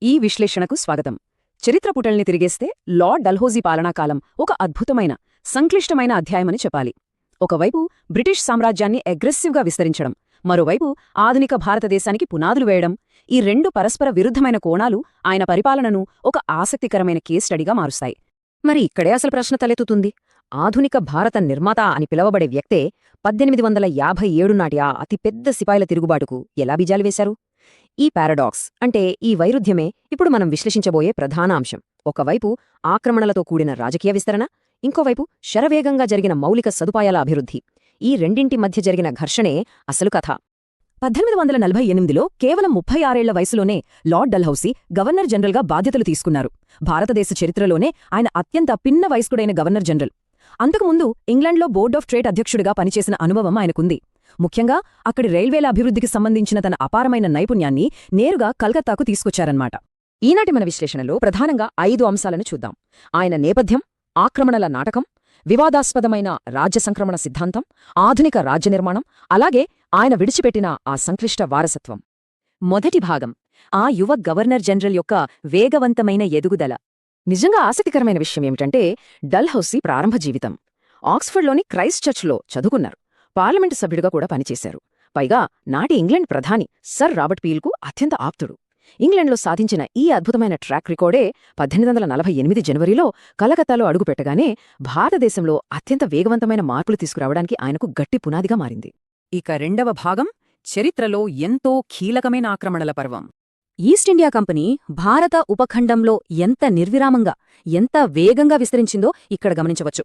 ఈ విశ్లేషణకు స్వాగతం. చరిత్ర పుటల్ని తిరిగేస్తే లార్డ్ డల్హౌజీ పాలనాకాలం ఒక అద్భుతమైన సంక్లిష్టమైన అధ్యాయమని చెప్పాలి. ఒకవైపు బ్రిటిష్ సామ్రాజ్యాన్ని అగ్రెసివ్గా విస్తరించడం, మరోవైపు ఆధునిక భారతదేశానికి పునాదులు వేయడం, ఈ రెండు పరస్పర విరుద్ధమైన కోణాలు ఆయన పరిపాలనను ఒక ఆసక్తికరమైన కేస్ స్టడీగా మారుస్తాయి. మరి ఇక్కడే అసలు ప్రశ్న తలెత్తుతుంది. ఆధునిక భారత నిర్మాత అని పిలవబడే వ్యక్తే 1857 నాటి ఆ అతిపెద్ద సిపాయిల తిరుగుబాటుకు ఎలా బీజాలు వేశారు? ఈ పారాడాక్స్ అంటే ఈ వైరుధ్యమే ఇప్పుడు మనం విశ్లేషించబోయే ప్రధాన అంశం. ఒకవైపు ఆక్రమణలతో కూడిన రాజకీయ విస్తరణ, ఇంకోవైపు శరవేగంగా జరిగిన మౌలిక సదుపాయాల అభివృద్ధి. ఈ రెండింటి మధ్య జరిగిన ఘర్షణే అసలు కథ. 1848లో కేవలం 36 వయసులోనే లార్డ్ డల్హౌసీ గవర్నర్ జనరల్గా బాధ్యతలు తీసుకున్నారు. భారతదేశ చరిత్రలోనే ఆయన అత్యంత పిన్న వయస్కుడైన గవర్నర్ జనరల్. అంతకుముందు ఇంగ్లాండ్లో బోర్డ్ ఆఫ్ ట్రేడ్ అధ్యక్షుడిగా పనిచేసిన అనుభవం ఆయనకుంది. ముఖ్యంగా అక్కడి రైల్వేల అభివృద్ధికి సంబంధించిన తన అపారమైన నైపుణ్యాన్ని నేరుగా కలకత్తాకు తీసుకొచ్చారన్నమాట. ఈనాటి మన విశ్లేషణలో ప్రధానంగా 5 అంశాలను చూద్దాం. ఆయన నేపథ్యం, ఆక్రమణల నాటకం, వివాదాస్పదమైన రాజ్య సంక్రమణ సిద్ధాంతం, ఆధునిక రాజ్య నిర్మాణం, అలాగే ఆయన విడిచిపెట్టిన ఆ సంక్లిష్ట వారసత్వం. మొదటి భాగం, ఆ యువ గవర్నర్ జనరల్ యొక్క వేగవంతమైన ఎదుగుదల. నిజంగా ఆసక్తికరమైన విషయమేమిటంటే, డల్హౌసీ ప్రారంభ జీవితం. ఆక్స్ఫర్డ్లోని క్రైస్ట్ చర్చ్లో చదువుకున్నారు. పార్లమెంటు సభ్యుడిగా కూడా పనిచేశారు. పైగా నాటి ఇంగ్లాండ్ ప్రధాని సర్ రాబర్ట్ పీల్కు అత్యంత ఆప్తుడు. ఇంగ్లాండ్లో సాధించిన ఈ అద్భుతమైన ట్రాక్ రికార్డే 1848 జనవరిలో కలకత్తాలో అడుగుపెట్టగానే భారతదేశంలో అత్యంత వేగవంతమైన మార్పులు తీసుకురావడానికి ఆయనకు గట్టి పునాదిగా మారింది. ఇక రెండవ భాగం, చరిత్రలో ఎంతో కీలకమైన ఆక్రమణల పర్వం. ఈస్ట్ ఇండియా కంపెనీ భారత ఉపఖండంలో ఎంత నిర్విరామంగా, ఎంత వేగంగా విస్తరించిందో ఇక్కడ గమనించవచ్చు.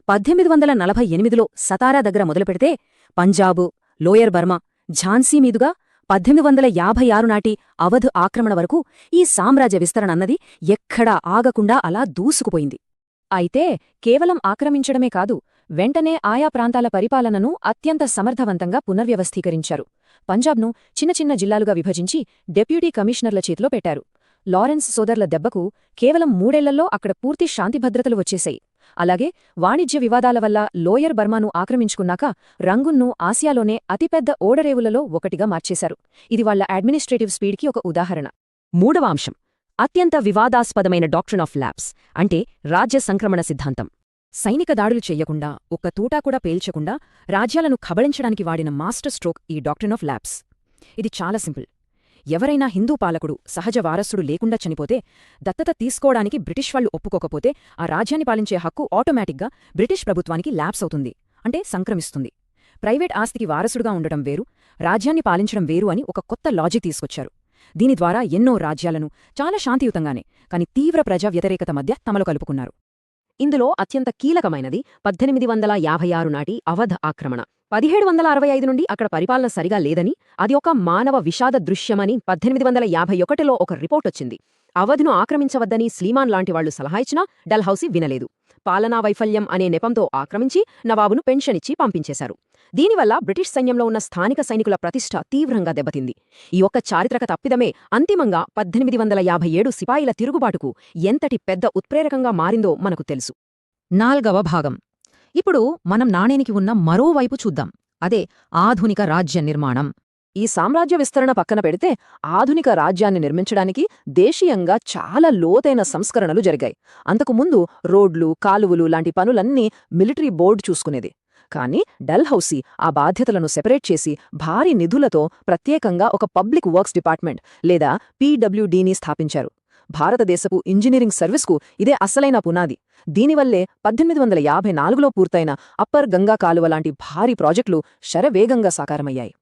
1848లో సతారా దగ్గర మొదలుపెడితే పంజాబు, లోయర్ బర్మా, ఝాన్సీ మీదుగా 1856 నాటి అవధ్ ఆక్రమణ వరకు ఈ సామ్రాజ్య విస్తరణ అన్నది ఎక్కడా ఆగకుండా అలా దూసుకుపోయింది. అయితే కేవలం ఆక్రమించడమే కాదు, వెంటనే ఆయా ప్రాంతాల పరిపాలనను అత్యంత సమర్థవంతంగా పునర్వ్యవస్థీకరించారు. పంజాబ్ను చిన్న చిన్న జిల్లాలుగా విభజించి డెప్యూటీ కమిషనర్ల చేతిలో పెట్టారు. లారెన్స్ సోదర్ల దెబ్బకు కేవలం 3 ఏళ్లలో అక్కడ పూర్తి శాంతిభద్రతలు వచ్చేశాయి. అలాగే వాణిజ్య వివాదాల వల్ల లోయర్ బర్మాను ఆక్రమించుకున్నాక రంగున్ను ఆసియాలోనే అతిపెద్ద ఓడరేవులలో ఒకటిగా మార్చేశారు. ఇది వాళ్ల అడ్మినిస్ట్రేటివ్ స్పీడ్కి ఒక ఉదాహరణ. మూడవ అంశం, అత్యంత వివాదాస్పదమైన డాక్ట్రిన్ ఆఫ్ ల్యాప్స్ అంటే రాజ్య సంక్రమణ సిద్ధాంతం. సైనిక దాడులు చెయ్యకుండా, ఒక్క తూటా కూడా పేల్చకుండా రాజ్యాలను కబళించడానికి వాడిన మాస్టర్ స్ట్రోక్ ఈ డాక్ట్రిన్ ఆఫ్ ల్యాప్స్. ఇది చాలా సింపుల్. ఎవరైనా హిందూ పాలకుడు సహజ వారసుడు లేకుండా చనిపోతే, దత్తత తీసుకోవడానికి బ్రిటిష్ వాళ్లు ఒప్పుకోకపోతే ఆ రాజ్యాన్ని పాలించే హక్కు ఆటోమేటిక్గా బ్రిటిష్ ప్రభుత్వానికి ల్యాప్స్ అవుతుంది, అంటే సంక్రమిస్తుంది. ప్రైవేట్ ఆస్తికి వారసుడుగా ఉండటం వేరు, రాజ్యాన్ని పాలించడం వేరు అని ఒక కొత్త లాజిక్ తీసుకొచ్చారు. దీని ద్వారా ఎన్నో రాజ్యాలను చాలా శాంతియుతంగానే కాని తీవ్ర ప్రజా వ్యతిరేకత మధ్య తమలో కలుపుకున్నారు. ఇందులో అత్యంత కీలకమైనది 1856 నాటి అవధ్ ఆక్రమణ. 1765 నుండి అక్కడ పరిపాలన సరిగా లేదని, అది ఒక మానవ విషాద దృశ్యమని 1851లో ఒక రిపోర్టొచ్చింది. అవధ్ను ఆక్రమించవద్దని స్లీమాన్ లాంటివాళ్లు సలహా ఇచ్చినా డల్హౌసీ వినలేదు. పాలనా వైఫల్యం అనే నెపంతో ఆక్రమించి నవాబును పెన్షనిచ్చి పంపించేశారు. దీనివల్ల బ్రిటిష్ సైన్యంలో ఉన్న స్థానిక సైనికుల ప్రతిష్ఠ తీవ్రంగా దెబ్బతింది. ఈ ఒక్క చారిత్రక తప్పిదమే అంతిమంగా 1857 సిపాయిల తిరుగుబాటుకు ఎంతటి పెద్ద ఉత్ప్రేరకంగా మారిందో మనకు తెలుసు. నాల్గవ భాగం, ఇప్పుడు మనం నాణేనికి ఉన్న మరోవైపు చూద్దాం. అదే ఆధునిక రాజ్య నిర్మాణం. ఈ సామ్రాజ్య విస్తరణ పక్కన పెడితే ఆధునిక రాజ్యాన్ని నిర్మించడానికి దేశీయంగా చాలా లోతైన సంస్కరణలు జరిగాయి. అంతకుముందు రోడ్లు, కాలువలు లాంటి పనులన్నీ మిలిటరీ బోర్డు చూసుకునేది. కానీ డల్హౌసీ ఆ బాధ్యతలను సెపరేట్ చేసి భారీ నిధులతో ప్రత్యేకంగా ఒక పబ్లిక్ వర్క్స్ డిపార్ట్మెంట్ లేదా పీడబ్ల్యూడీని స్థాపించారు. భారతదేశపు ఇంజనీరింగ్ సర్వీస్కు ఇదే అసలైన పునాది. దీనివల్లే 1854లో పూర్తయిన అప్పర్ గంగా కాలువ లాంటి భారీ ప్రాజెక్టులు శరవేగంగా సాకారమయ్యాయి.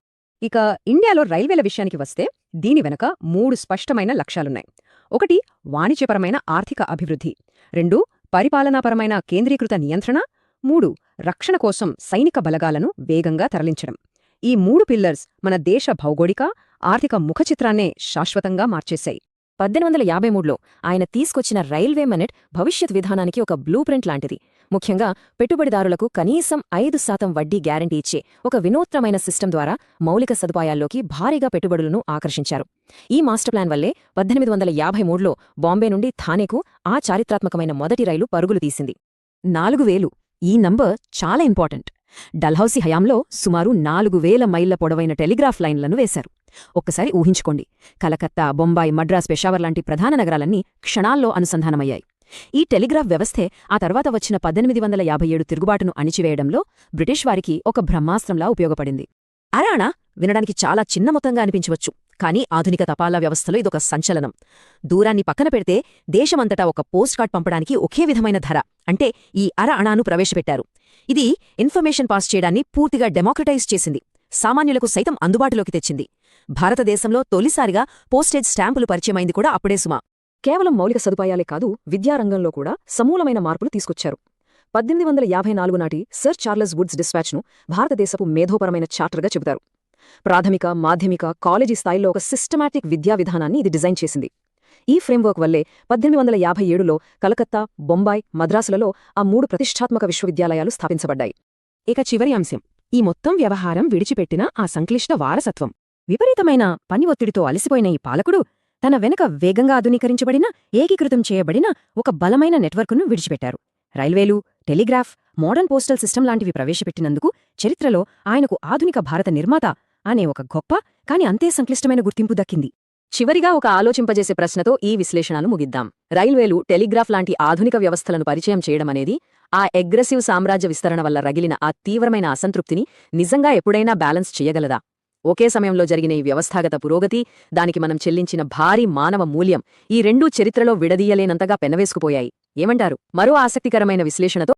ఇక ఇండియాలో రైల్వేల విషయానికి వస్తే దీని వెనక 3 స్పష్టమైన లక్ష్యాలున్నాయి. 1 వాణిజ్యపరమైన ఆర్థిక అభివృద్ధి, 2 పరిపాలనాపరమైన కేంద్రీకృత నియంత్రణ, 3 రక్షణ కోసం సైనిక బలగాలను వేగంగా తరలించడం. ఈ 3 పిల్లర్స్ మన దేశ భౌగోళిక, ఆర్థిక ముఖచిత్రాన్నే శాశ్వతంగా మార్చేశాయి. 1853లో ఆయన తీసుకొచ్చిన రైల్వే మినిట్ భవిష్యత్ విధానానికి ఒక బ్లూ ప్రింట్ లాంటిది. ముఖ్యంగా పెట్టుబడిదారులకు కనీసం 5% వడ్డీ గ్యారంటీ ఇచ్చే ఒక వినూత్నమైన సిస్టమ్ ద్వారా మౌలిక సదుపాయాల్లోకి భారీగా పెట్టుబడులను ఆకర్షించారు. ఈ మాస్టర్ ప్లాన్ వల్లే 1853లో బాంబే నుండి థానేకు ఆ చారిత్రాత్మకమైన మొదటి రైలు పరుగులు తీసింది. 4000. ఈ నంబర్ చాలా ఇంపార్టెంట్. డల్హౌసీ హయాంలో సుమారు 4000 మైళ్ల పొడవైన టెలిగ్రాఫ్ లైన్లను వేశారు. ఒక్కసారి ఊహించుకోండి, కలకత్తా, బొంబాయి, మద్రాస్, పెషావర్ లాంటి ప్రధాన నగరాలన్నీ క్షణాల్లో అనుసంధానమయ్యాయి. ఈ టెలిగ్రాఫ్ వ్యవస్థే ఆ తర్వాత వచ్చిన 1857 తిరుగుబాటును అణిచివేయడంలో బ్రిటిష్ వారికి ఒక బ్రహ్మాస్త్రంలా ఉపయోగపడింది. అరాణా వినడానికి చాలా చిన్న మొత్తంగా అనిపించవచ్చు, కానీ ఆధునిక తపాలా వ్యవస్థలో ఇదొక సంచలనం. దూరాన్ని పక్కన పెడితే దేశమంతటా ఒక పోస్ట్ కార్డ్ పంపడానికి ఒకే విధమైన ధర, అంటే ఈ అణాను ప్రవేశపెట్టారు. ఇది ఇన్ఫర్మేషన్ పాస్ చేయడాన్ని పూర్తిగా డెమోక్రటైజ్ చేసింది, సామాన్యులకు సైతం అందుబాటులోకి తెచ్చింది. భారతదేశంలో తొలిసారిగా పోస్టేజ్ స్టాంపులు పరిచయమైంది కూడా అప్పుడే సుమా. కేవలం మౌలిక సదుపాయాలే కాదు, విద్యారంగంలో కూడా సమూలమైన మార్పులు తీసుకొచ్చారు. 1854 నాటి సర్ చార్లెస్ వుడ్స్ డిస్పాచ్ను భారతదేశపు మేధోపరమైన చార్టర్గా చెబుతారు. ప్రాథమిక, మాధ్యమిక, కాలేజీ స్థాయిలో ఒక సిస్టమాటిక్ విద్యా విధానాన్ని ఇది డిజైన్ చేసింది. ఈ ఫ్రేమ్వర్క్ వల్లే 1857లో కలకత్తా, బొంబాయి, మద్రాసులలో ఆ 3 ప్రతిష్టాత్మక విశ్వవిద్యాలయాలు స్థాపించబడ్డాయి. ఇక చివరి అంశం, ఈ మొత్తం వ్యవహారం విడిచిపెట్టిన ఆ సంక్లిష్ట వారసత్వం. విపరీతమైన పని ఒత్తిడితో అలసిపోయిన ఈ పాలకుడు తన వెనుక వేగంగా ఆధునీకరించబడిన, ఏకీకృతం చేయబడిన ఒక బలమైన నెట్వర్క్ను విడిచిపెట్టారు. రైల్వేలు, టెలిగ్రాఫ్, మోడర్న్ పోస్టల్ సిస్టమ్ లాంటివి ప్రవేశపెట్టినందుకు చరిత్రలో ఆయనకు ఆధునిక భారత నిర్మాత అనే ఒక గొప్ప, కాని అంతే సంక్లిష్టమైన గుర్తింపు దక్కింది. చివరిగా ఒక ఆలోచింపజేసే ప్రశ్నతో ఈ విశ్లేషణను ముగిద్దాం. రైల్వేలు, టెలిగ్రాఫ్ లాంటి ఆధునిక వ్యవస్థలను పరిచయం చేయడమనేది ఆ అగ్రెసివ్ సామ్రాజ్య విస్తరణ వల్ల రగిలిన ఆ తీవ్రమైన అసంతృప్తిని నిజంగా ఎప్పుడైనా బ్యాలెన్స్ చెయ్యగలదా? ఒకే సమయంలో జరిగిన ఈ వ్యవస్థాగత పురోగతి, దానికి మనం చెల్లించిన భారీ మానవ మూల్యం, ఈ రెండూ చరిత్రలో విడదీయలేనంతగా పెనవేసుకుపోయాయి. ఏమంటారు? మరో ఆసక్తికరమైన విశ్లేషణతో